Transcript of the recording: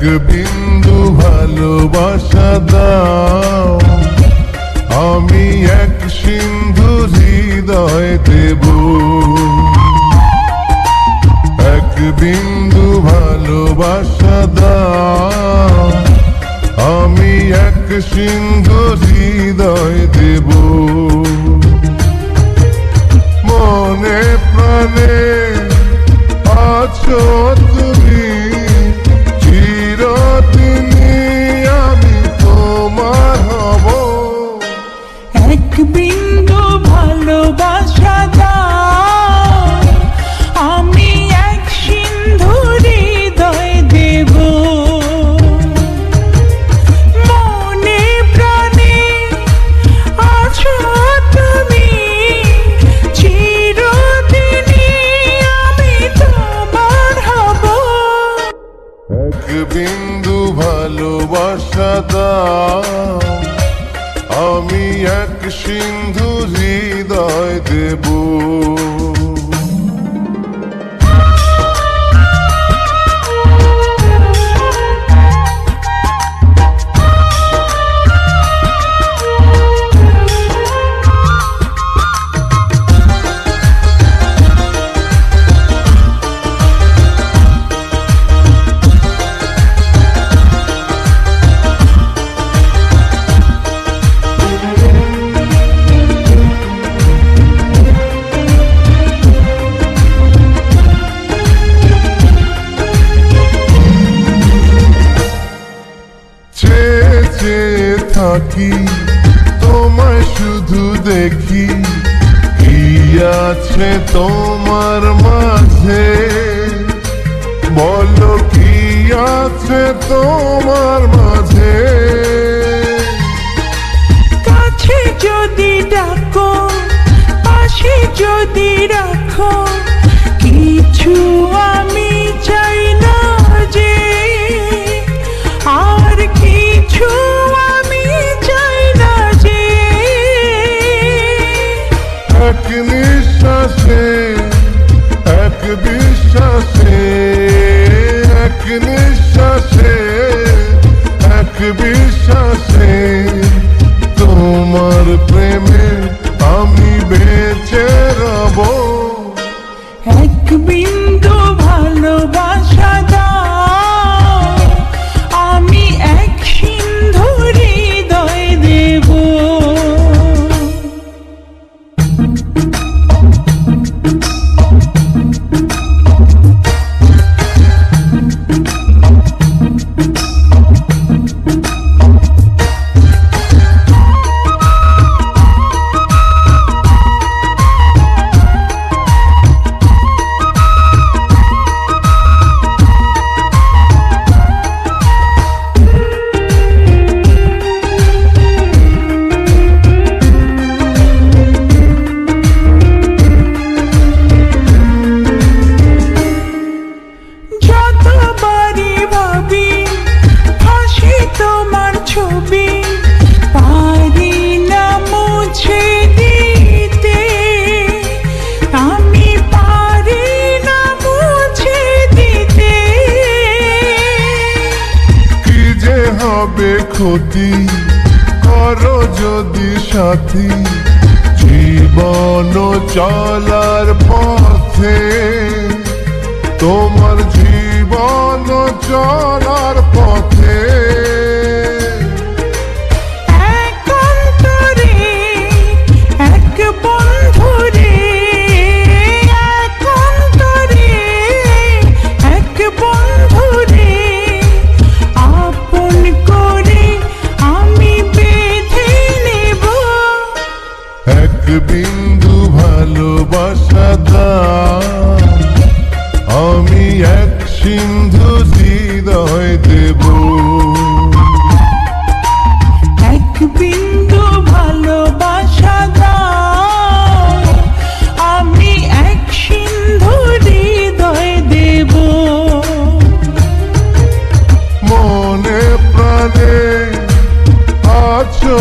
বিন্দু ভালোবাসা দাও, আমি এক সিন্ধু হৃদয় দেব। এক বিন্দু ভালোবাসা দাও, আমি এক সিন্ধু হৃদয় দেব। মনে প্রাণে আছো তুমি, চিরদিনই আমি তোমার হব। এক বিন্দু ভালোবাসা দাও, আমি এক সিন্ধু হৃদয় দেব। মনে প্রাণে আছো তুমি, চিরদিনই আমি তোমার হব। এক বিন্দু ভালোবাসা দাও, আমি এক সিন্ধু হৃদয় দেব। থাকি তোমায় শুধু দেখি, কি আছে তোমার মাঝে, বলো কি আছে তোমার মাঝে। কাছে যদি ডাকো, পাশে যদি রাখো, কিছু আমি চাই না যে, আর কিছু আমি চাই না যে। এক নিঃশ্বাসে, এক বিশ্বাসে, এক নিঃশ্বাসে, এক বিশ্বাসে, তোমার প্রেমে আমি বেঁচে রব। এক বিন্দু ভালোবাসা দাও, আমি এক সিন্ধু হৃদয় দেব। ছবি পারি না মুছে দিতে, আমি পারি না মুছে দিতে। কি যে হবে ক্ষতি করো যদি সাথী, জীবন চলার পথে, তোমার জীবন চলার পথে। এক বিন্দু ভালোবাসা দাও, আমি এক সিন্ধু হৃদয় দেব। এক বিন্দু ভালোবাসা দাও, আমি এক সিন্ধু হৃদয় দেব। মনে প্রাণে আছো